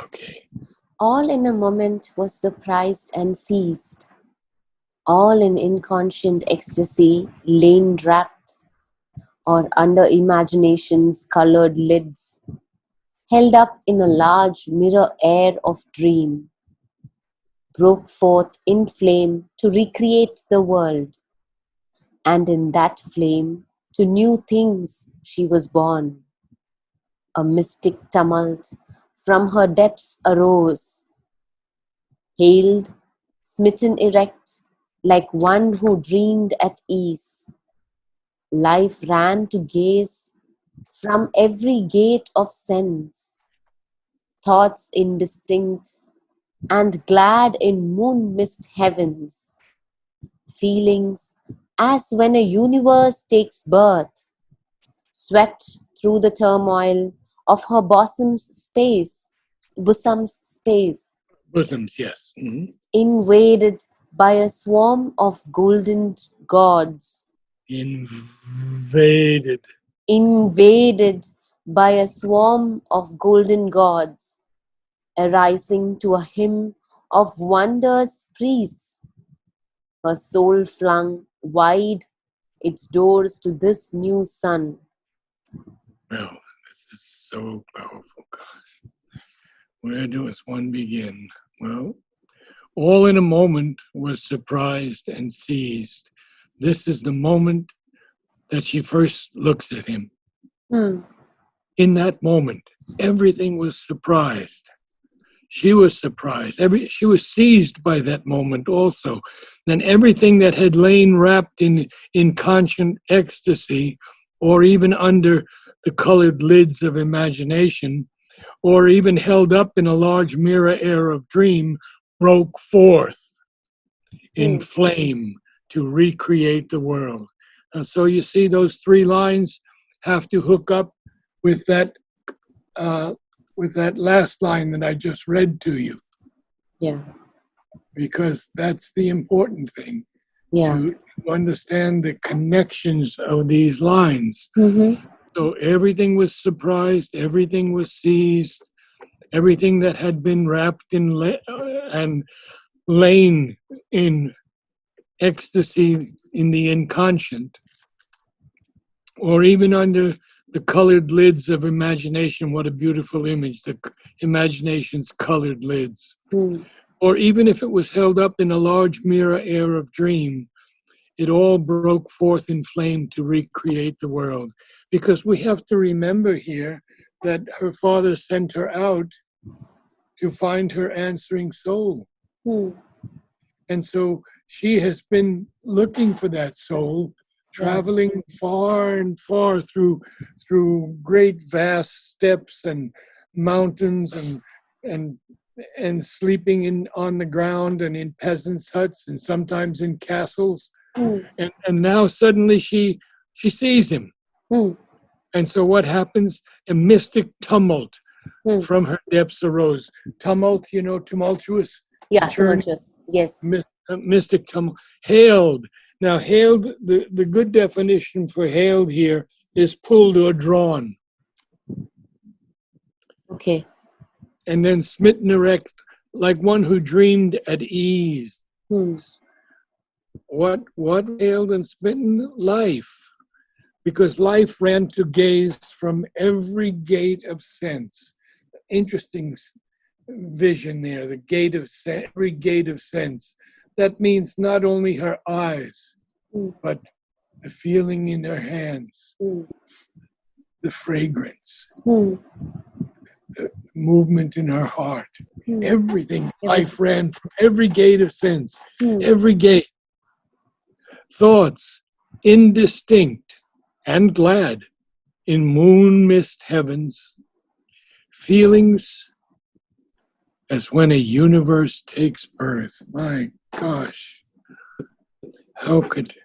Okay. All in a moment was surprised and seized, all in inconscient ecstasy, lain wrapped, or under imagination's colored lids, held up in a large mirror air of dream, broke forth in flame to recreate the world, and in that flame to new things she was born. A mystic tumult from her depths arose, hailed, smitten erect, like one who dreamed at ease. Life ran to gaze from every gate of sense, thoughts indistinct and glad in moon mist heavens, feelings as when a universe takes birth, swept through the turmoil of her bosom's space, Bosoms, yes. invaded by a swarm of golden gods, Invaded. invaded by a swarm of golden gods, arising to a hymn of wonders priests, her soul flung wide its doors to this new sun. Well, this is so powerful. Gosh. Where does one begin? Well, all in a moment was surprised and seized. This is the moment that she first looks at him. Hmm. In that moment, everything was surprised. She was surprised. She was seized by that moment also. Then everything that had lain wrapped in inconscient ecstasy, or even under the colored lids of imagination, or even held up in a large mirror air of dream, broke forth in Hmm. flame to recreate the world. And so you see, those three lines have to hook up with that uh, last line that I just read to you, Yeah. because that's the important thing Yeah. to understand the connections of these lines. Mm-hmm. So everything was surprised, everything was seized, everything that had been wrapped in and lain in ecstasy in the inconscient, or even under the colored lids of imagination. What a beautiful image, the imagination's colored lids. Hmm. Or even if it was held up in a large mirror air of dream, it all broke forth in flame to recreate the world. Because we have to remember here that her father sent her out to find her answering soul. Hmm. And so she has been looking for that soul, Yeah. traveling far and far through great vast steppes and mountains and and sleeping in on the ground and in peasants' huts and sometimes in castles. Hmm. And now suddenly she sees him. Hmm. And so what happens? A mystic tumult Hmm. from her depths arose. Tumult, tumultuous, Yeah. churning, Tumultuous. Yes. mystic tumult. Hailed. Now, hailed, the good definition for hailed here is pulled or drawn. Okay. And then smitten erect, like one who dreamed at ease. Hmm. What hailed and smitten? Life. Because life ran to gaze from every gate of sense. Interesting vision there, the gate of every gate of sense. That means not only her eyes, Hmm. but the feeling in her hands, Hmm. the fragrance, Hmm. the movement in her heart. Hmm. Everything, life Everything. ran from every gate of sense, Hmm. every gate. Thoughts indistinct and glad in moon mist heavens, feelings as when a universe takes birth. My gosh, how could.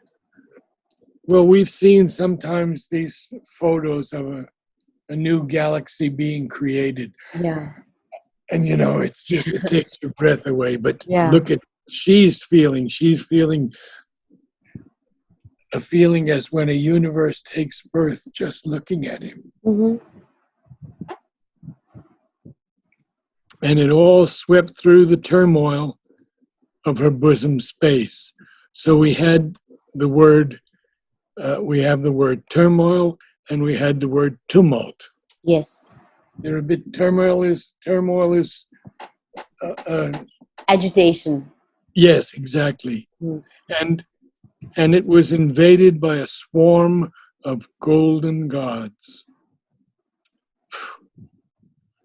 Well, we've seen sometimes these photos of a new galaxy being created. Yeah. And, it's just, it takes your breath away. But Yeah. look at, she's feeling a feeling as when a universe takes birth just looking at him. Mm-hmm. and it all swept through the turmoil of her bosom space. So we had the word, we have the word turmoil, and we had the word tumult. Yes. They're a bit turmoil is Agitation. yes, exactly. Hmm. And it was invaded by a swarm of golden gods,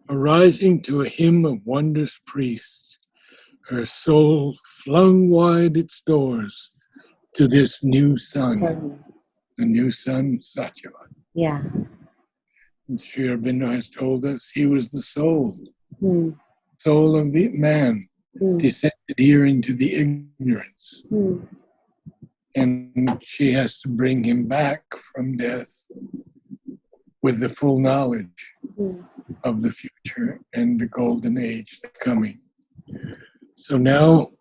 arising to a hymn of wondrous priests. Her soul flung wide its doors to this new sun, Sun. the new sun, Satyavan. Yeah. Sri Aurobindo has told us he was the soul, Hmm. soul of the man, Hmm. descended here into the ignorance. Hmm. And she has to bring him back from death with the full knowledge Hmm. of the future and the golden age coming. So now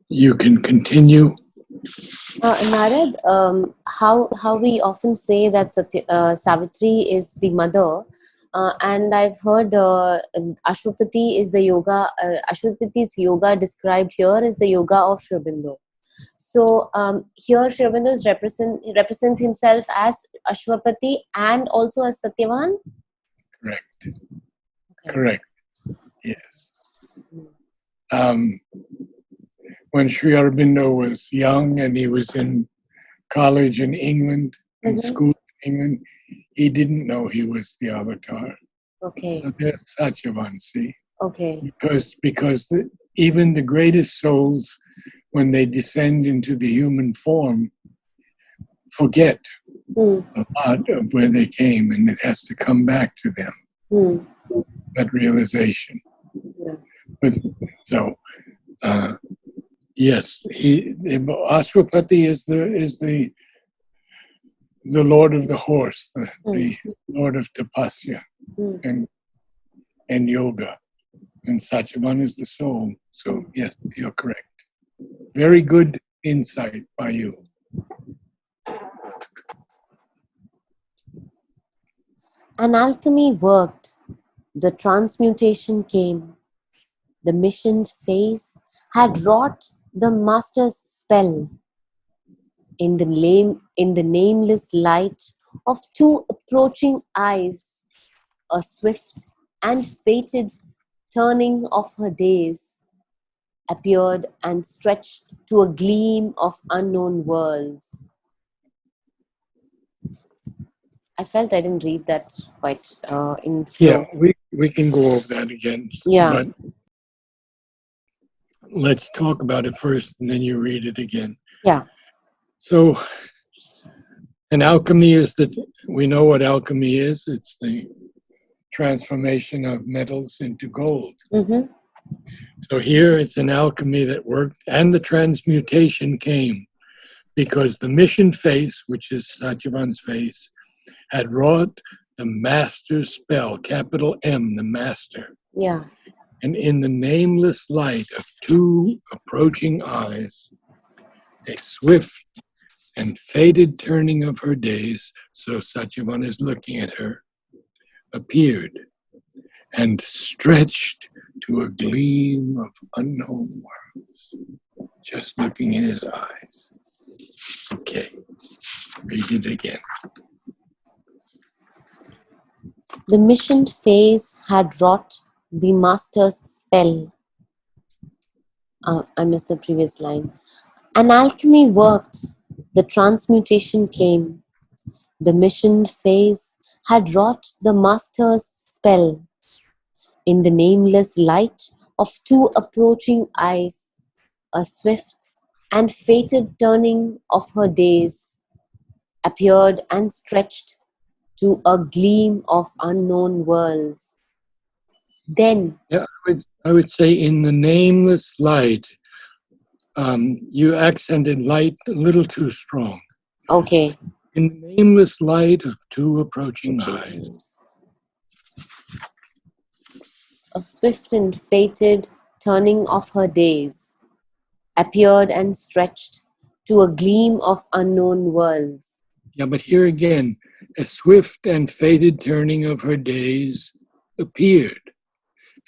you can continue. Narad, how we often say that Savitri is the mother, and I've heard Ashwapati is the yoga. Ashwapati's yoga described here is the yoga of Sri Aurobindo. So here Sri Aurobindo represents himself as Ashwapati and also as Satyavan. Correct. Okay. Correct. Yes. When Sri Aurobindo was young and he was in college in England and school in England, he didn't know he was the avatar. Okay. So there's Satyavan, see? Okay. Because even the greatest souls, when they descend into the human form, forget Hmm. a lot of where they came, and it has to come back to them, that realization. Yeah. So, yes, Ashwapati is the lord of the horse, the lord of tapasya and yoga, and Satyavan is the soul. So yes, you're correct. Very good insight by you. An alchemy worked, the transmutation came, the missioned face had wrought the master's spell. In the nameless light of two approaching eyes, a swift and fated turning of her days appeared and stretched to a gleam of unknown worlds. I felt I didn't read that quite in flow. Yeah, we can go over that again. Yeah. But let's talk about it first, and then you read it again. Yeah. So, an alchemy is we know what alchemy is. It's the transformation of metals into gold. Mm-hmm. So here it's an alchemy that worked, and the transmutation came because the mission face, which is Satyavan's face, had wrought the master's spell, capital M, the master. Yeah. And in the nameless light of two approaching eyes, a swift and fated turning of her days, so Satyavan is looking at her, appeared and stretched to a gleam of unknown worlds, just looking in his eyes. Okay, read it again. The missioned face had wrought the master's spell. I missed the previous line. An alchemy worked, the transmutation came. The missioned face had wrought the master's spell. In the nameless light of two approaching eyes, a swift and fated turning of her days appeared and stretched to a gleam of unknown worlds. Then, Yeah, I would say in the nameless light, you accented light a little too strong. okay, In the nameless light of two approaching eyes. a swift and fated turning of her days appeared and stretched to a gleam of unknown worlds. Yeah, but here again, a swift and fated turning of her days appeared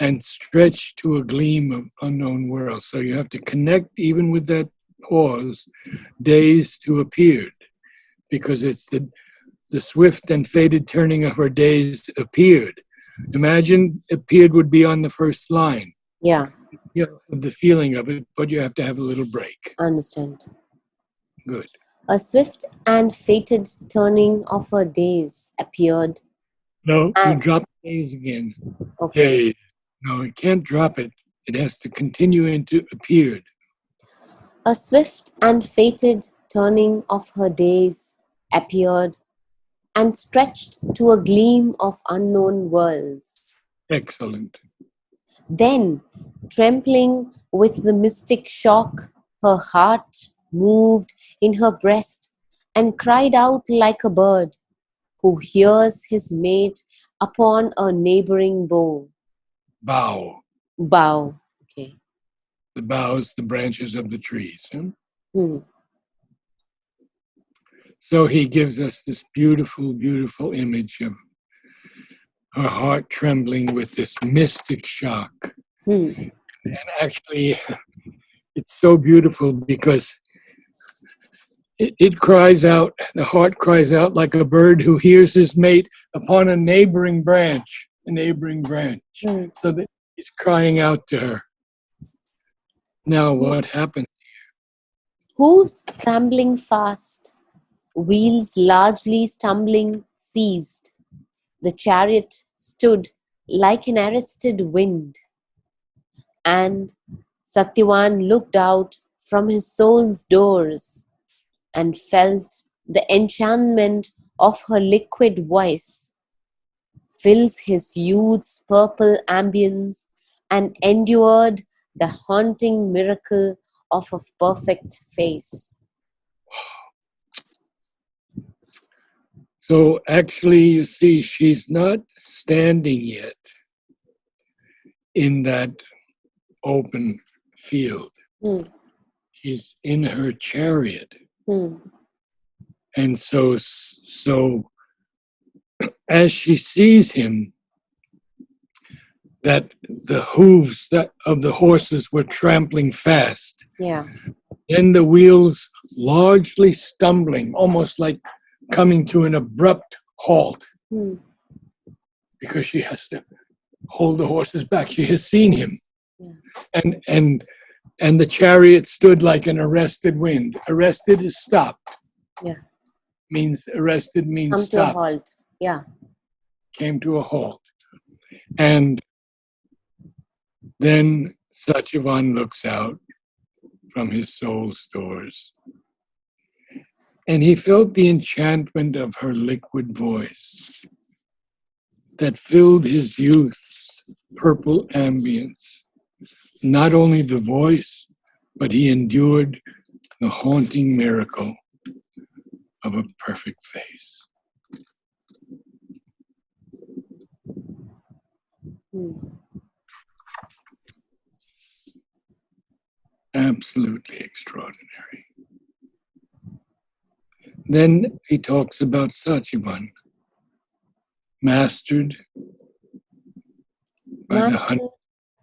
and stretched to a gleam of unknown world. So you have to connect, even with that pause, days to appeared, because it's the swift and faded turning of her days appeared. Imagine appeared would be on the first line. Yeah, You have the feeling of it, but you have to have a little break. understand. Good. A swift and fated turning of her days appeared. No, you And drop days again. okay, Days. No, you can't drop it. It has to continue into appeared. a swift and fated turning of her days appeared and stretched to a gleam of unknown worlds. Excellent. Then, trembling with the mystic shock, her heart moved in her breast and cried out like a bird who hears his mate upon a neighboring bough. Bough. Bough. Okay. The boughs, the branches of the trees. Huh? Hmm. So he gives us this beautiful, beautiful image of her heart trembling with this mystic shock. Hmm. And actually, it's so beautiful because it cries out, the heart cries out like a bird who hears his mate upon a neighboring branch, Hmm. so that he's crying out to her. Now, what happened? Hooves trembling fast, wheels largely stumbling ceased. The chariot stood like an arrested wind, and Satyavan looked out from his soul's doors and felt the enchantment of her liquid voice fills his youth's purple ambience and endured the haunting miracle of a perfect face. So actually, you see, she's not standing yet in that open field. Hmm. She's in her chariot. Hmm. And so as she sees him, that the hooves of the horses were trampling fast. Yeah. Then the wheels largely stumbling, almost like coming to an abrupt halt, Hmm. because she has to hold the horses back. She has seen him. Yeah. And the chariot stood like an arrested wind. Arrested is stopped. Yeah. Arrested means Come to a stopped. halt. Yeah. Came to a halt. And then Satyavan looks out from his soul stores, and he felt the enchantment of her liquid voice that filled his youth's purple ambience. Not only the voice, but he endured the haunting miracle of a perfect face. Hmm. Absolutely extraordinary. Then he talks about Satyavan, mastered by the honey. Mastered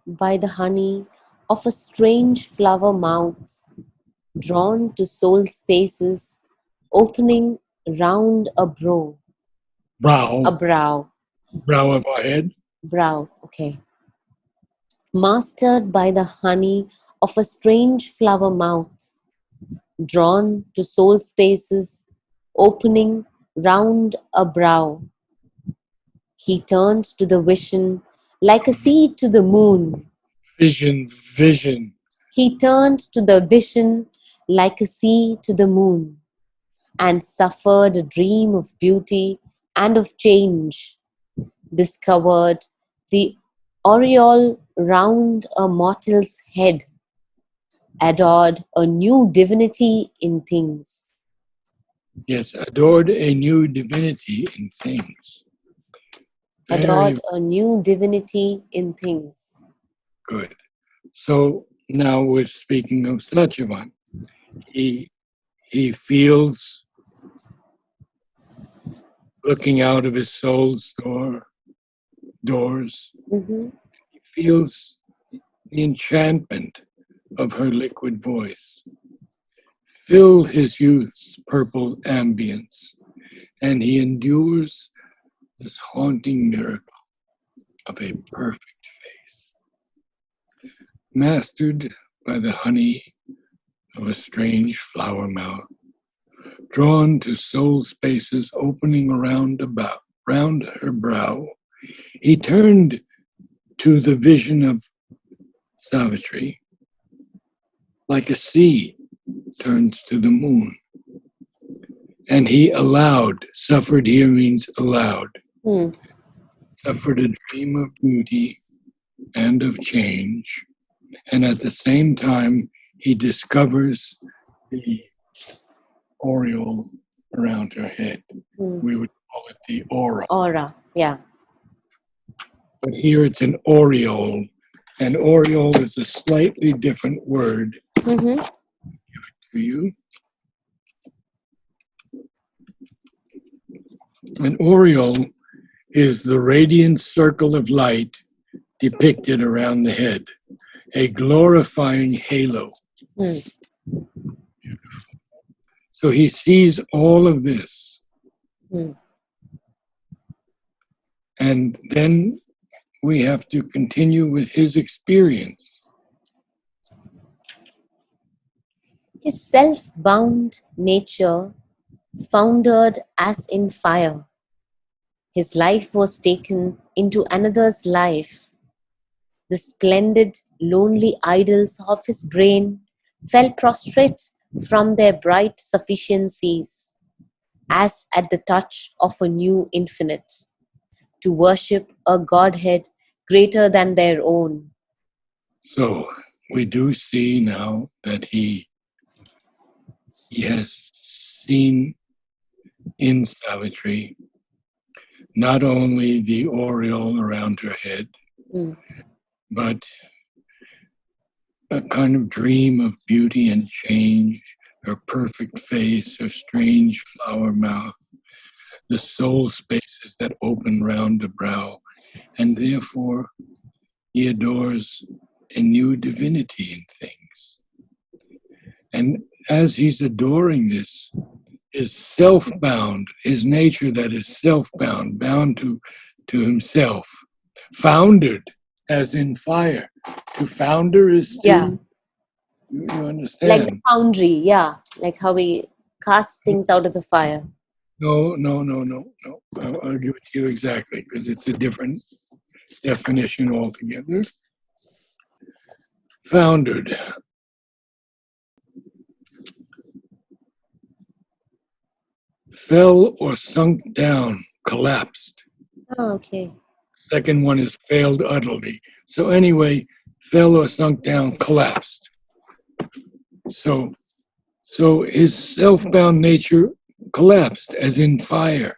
by the honey of a strange flower mouth, drawn to soul spaces, opening round a brow. Brow, A brow. brow of our head. Brow. Okay. Mastered by the honey of a strange flower mouth, drawn to soul spaces, opening round a brow. He turned to the vision like a seed to the moon. Vision. He turned to the vision like a sea to the moon, and suffered a dream of beauty and of change, discovered the aureole round a mortal's head, adored a new divinity in things. Yes, adored a new divinity in things. Very Adored a new divinity in things. good. So now we're speaking of Satyavan. He feels, looking out of his soul's doors, Mm-hmm. he feels the enchantment of her liquid voice fill his youth's purple ambience, and he endures this haunting miracle of a perfect face, mastered by the honey of a strange flower mouth, drawn to soul spaces opening round her brow. He turned to the vision of Savitri, like a sea turns to the moon. And he suffered here means allowed, suffered a dream of beauty and of change. And at the same time, he discovers the aureole around her head. We would call it the aura. Aura, yeah. But here it's an aureole. And aureole is a slightly different word. Mm-hmm. To you. An aureole is the radiant circle of light depicted around the head, a glorifying halo. So he sees all of this. And then we have to continue with his experience. His self-bound nature foundered as in fire. His life was taken into another's life. The splendid, lonely idols of his brain fell prostrate from their bright sufficiencies, as at the touch of a new infinite, to worship a Godhead greater than their own. So we do see now that he has seen in Savitri not only the aureole around her head, but a kind of dream of beauty and change, her perfect face, her strange flower mouth, the soul spaces that open round the brow, and therefore he adores a new divinity in things. And as he's adoring this, is self-bound, his nature that is self-bound, bound to himself, foundered as in fire. To founder is to, you understand? Like the foundry, yeah. Like how we cast things out of the fire. No. I'll give it to you exactly, because it's a different definition altogether. Foundered. Fell or sunk down, collapsed. Oh, okay. Second one is failed utterly. So anyway, fell or sunk down, collapsed. So his self-bound nature collapsed as in fire,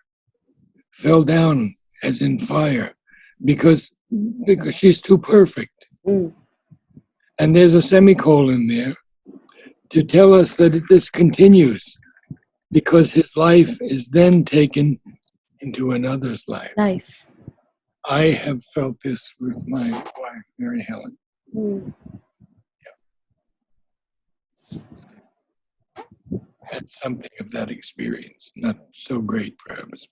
fell down as in fire, because she's too perfect. And there's a semicolon there to tell us that this continues, because his life is then taken into another's life. I have felt this with my wife, Mary Helen. Had something of that experience, not so great perhaps.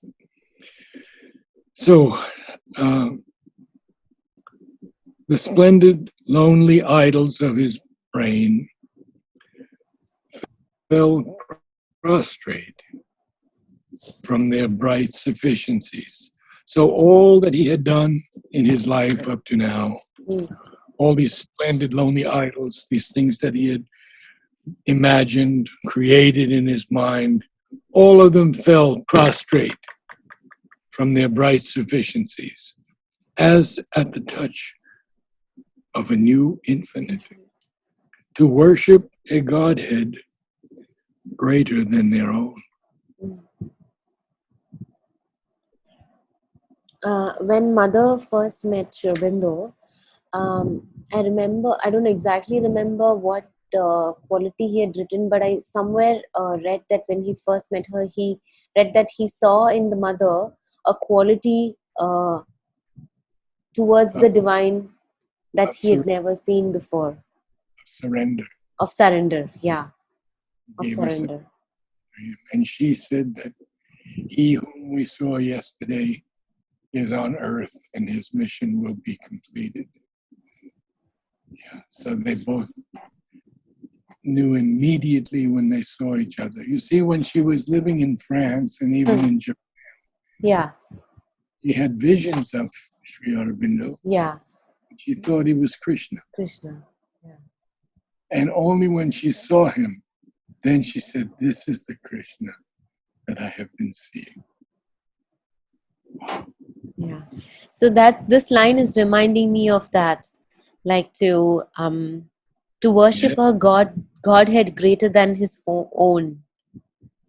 So, the splendid, lonely idols of his brain fell prostrate from their bright sufficiencies. So all that he had done in his life up to now, all these splendid, lonely idols, these things that he had imagined, created in his mind, all of them fell prostrate from their bright sufficiencies, as at the touch of a new infinite, to worship a Godhead greater than their own. When Mother first met Sri Aurobindo, I don't exactly remember what quality he had written, but I somewhere read that when he first met her, he read that he saw in the Mother a quality towards the divine that of, he had never seen before. surrender. Of surrender, yeah. Of Gave her surrender. and she said that he whom we saw yesterday is on earth and his mission will be completed. Yeah, so they both knew immediately when they saw each other. You see, when she was living in France and even in Japan, Yeah, she had visions of Sri Aurobindo. yeah. She thought he was Krishna. Krishna. And only when she saw him, then she said, this is the Krishna that I have been seeing. Yeah. So that this line is reminding me of that, like to worship Yeah. a Godhead greater than his own,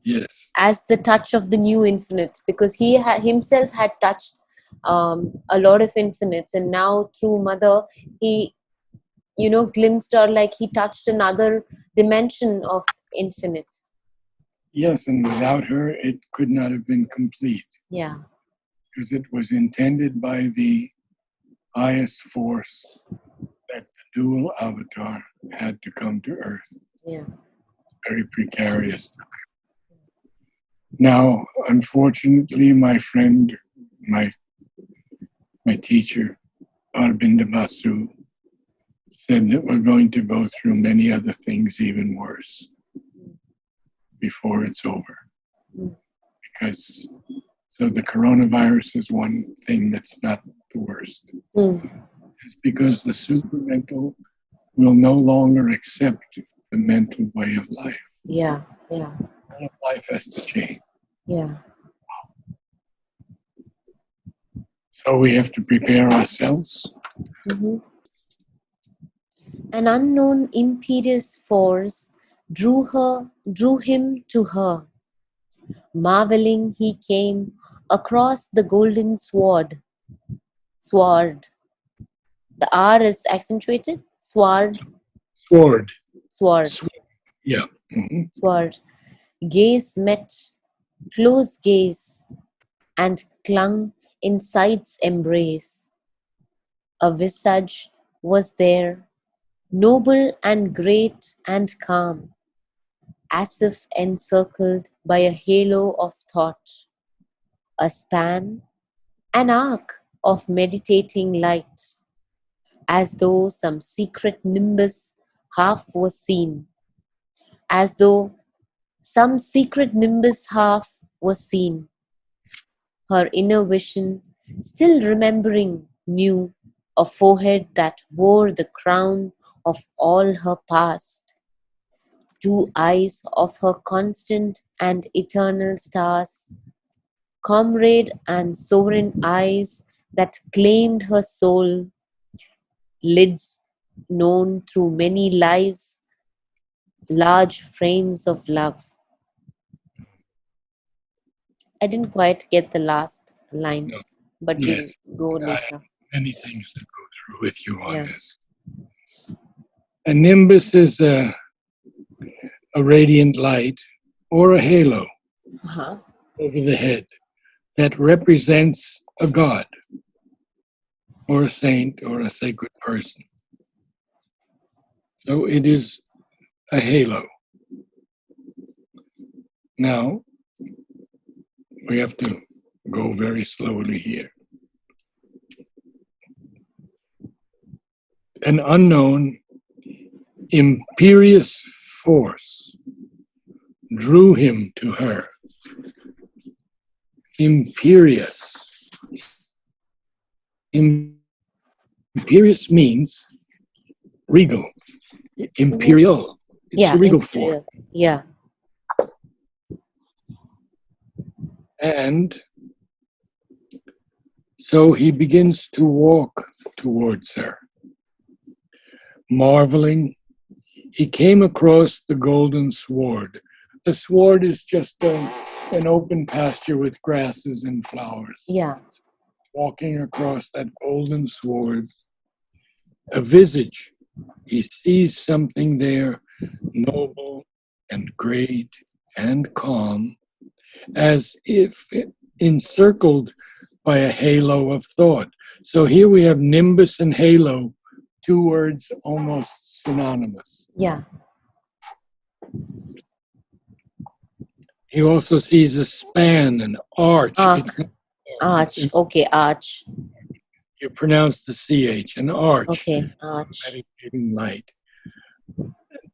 Yes. as the touch of the new infinite, because he himself had touched a lot of infinites, and now through Mother he, glimpsed, or like he touched another dimension of infinite. Yes, and without her, it could not have been complete. Yeah. Because it was intended by the highest force that the dual avatar had to come to Earth. Yeah. Very precarious time. Now, unfortunately, my friend, my teacher, Aurobindo Basu, said that we're going to go through many other things even worse before it's over. Because, so the coronavirus is one thing that's not the worst. It's because the supermental will no longer accept the mental way of life. Yeah. Yeah. All of life has to change. Yeah. So we have to prepare ourselves. An unknown imperious force drew him to her. Marveling, he came across the golden sword. Sword. The R is accentuated. Sword. Sword. Sword. Yeah. Mm-hmm. Sword. Gaze met, close gaze, and clung in sight's embrace. A visage was there, noble and great and calm, as if encircled by a halo of thought, a span, an arc of meditating light, as though some secret nimbus half was seen, as though some secret nimbus half was seen. Her inner vision, still remembering, knew a forehead that wore the crown of all her past, two eyes of her constant and eternal stars, comrade and sovereign eyes that claimed her soul, lids known through many lives, large frames of love. I didn't quite get the last lines, but Yes. we'll go I have later. many things to go through with you on Yeah. this. A nimbus is a radiant light or a halo Uh-huh. over the head that represents a god or a saint or a sacred person. So it is a halo. Now, we have to go very slowly here. An unknown imperious force drew him to her. Imperious. Imperious means regal. Imperial. It's a regal form. Yeah. And so he begins to walk towards her. Marveling, he came across the golden sword. The sword is just an open pasture with grasses and flowers. Yeah. Walking across that golden sword, a visage. He sees something there, noble and great and calm, as if encircled by a halo of thought. So here we have nimbus and halo two words almost synonymous. Yeah. He also sees a span, an arch. Arch. Okay, arch. You pronounce the CH, an arch. Okay, arch. Meditating light.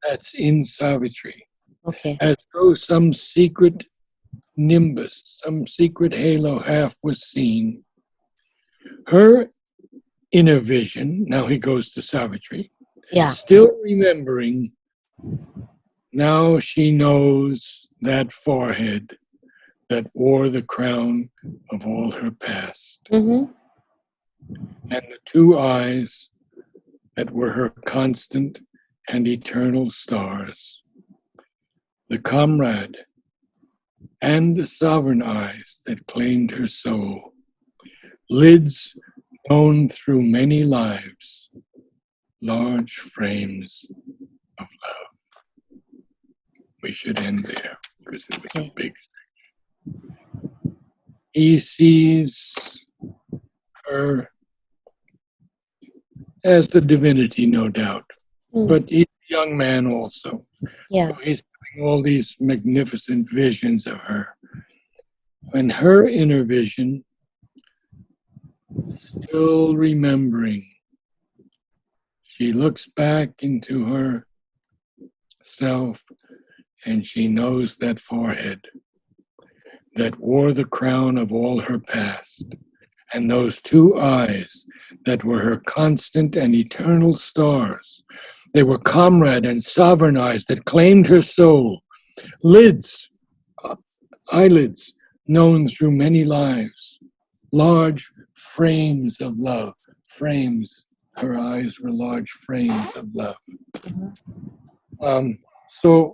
That's in Savitri. Okay. As though some secret nimbus, some secret halo half was seen. Her inner vision, now he goes to Savitri, Yeah. still remembering, now she knows that forehead that wore the crown of all her past, Mm-hmm. and the two eyes that were her constant and eternal stars, the comrade and the sovereign eyes that claimed her soul, lids known through many lives, large frames of love. We should end there because it was a big section. He sees her as the divinity, no doubt, but he's a young man also. Yeah. So he's having all these magnificent visions of her. And her inner vision, still remembering, she looks back into herself and she knows that forehead that wore the crown of all her past, and those two eyes that were her constant and eternal stars. They were comrade and sovereign eyes that claimed her soul, lids, eyelids known through many lives, large frames of love, frames. Her eyes were large frames of love. So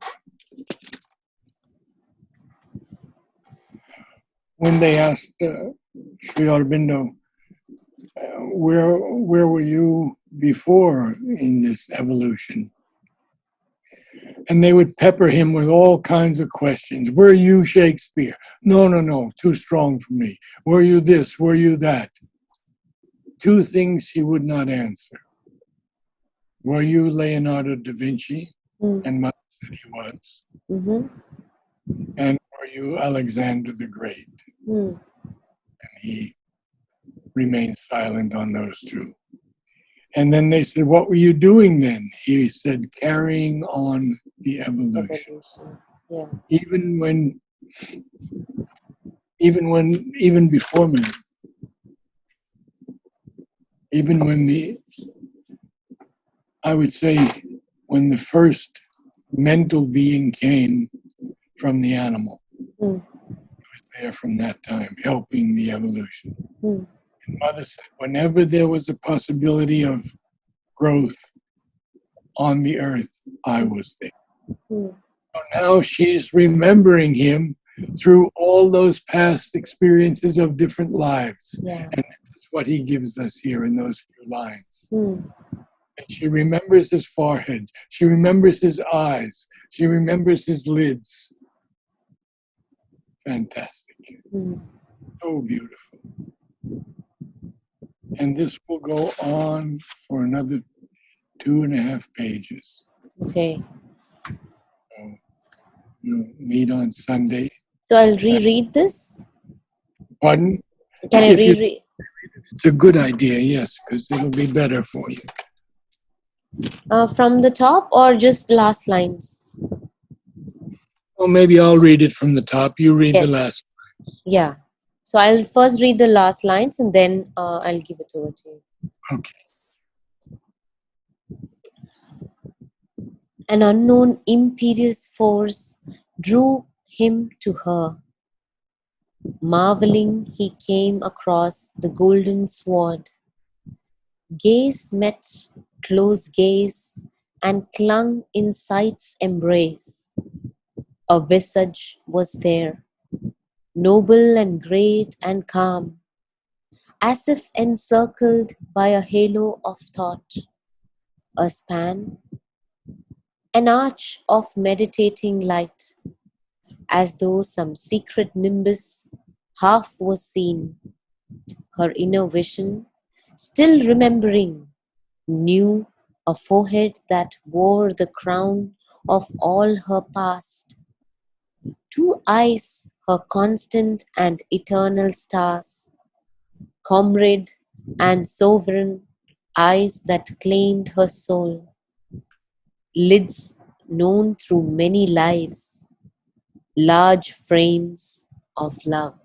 when they asked Sri Aurobindo, where were you before in this evolution? And they would pepper him with all kinds of questions. Were you Shakespeare? No, too strong for me. Were you this? Were you that? Two things he would not answer. Were you Leonardo da Vinci? And Mother said he was. Mm-hmm. And were you Alexander the Great? And he remained silent on those two. And then they said, what were you doing then? He said, carrying on the evolution. Yeah. Even before me, even when I would say, when the first mental being came from the animal, it was there from that time, helping the evolution. And Mother said, whenever there was a possibility of growth on the earth, I was there. So now she's remembering him through all those past experiences of different lives. Yeah. And this is what he gives us here in those few lines. And she remembers his forehead. She remembers his eyes. She remembers his lids. Fantastic. So beautiful. And this will go on for another 2.5 pages. Okay. So we'll meet on Sunday. So I'll reread this? Pardon? Can I reread? It's a good idea, yes, because it'll be better for you. From the top or just last lines? Well, maybe I'll read it from the top. You read the last lines. Yeah. So I'll first read the last lines and then I'll give it over to you. Okay. An unknown imperious force drew him to her. Marveling, he came across the golden sword. Gaze met close gaze and clung in sight's embrace. A visage was there, noble and great and calm, as if encircled by a halo of thought. A span, an arch of meditating light, as though some secret nimbus half was seen. Her inner vision, still remembering, knew a forehead that wore the crown of all her past, two eyes, her constant and eternal stars, comrade and sovereign, eyes that claimed her soul, lids known through many lives, large frames of love.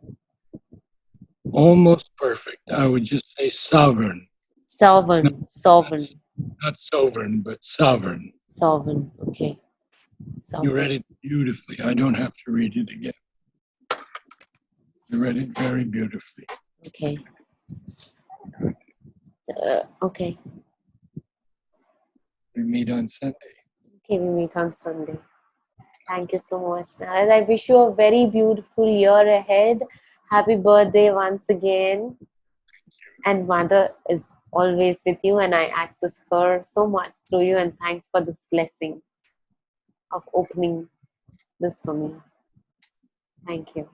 Almost perfect. I would just say sovereign. Sovereign, sovereign, Not sovereign, but sovereign. sovereign. Okay, You read sovereign. it beautifully. I don't have to read it again. You read it very beautifully. Okay. Okay. We meet on Sunday. Okay, we meet on Sunday. Thank you so much, Narad. I wish you a very beautiful year ahead. Happy birthday once again. And Mother is always with you, and I access her so much through you. And thanks for this blessing of opening this for me. Thank you.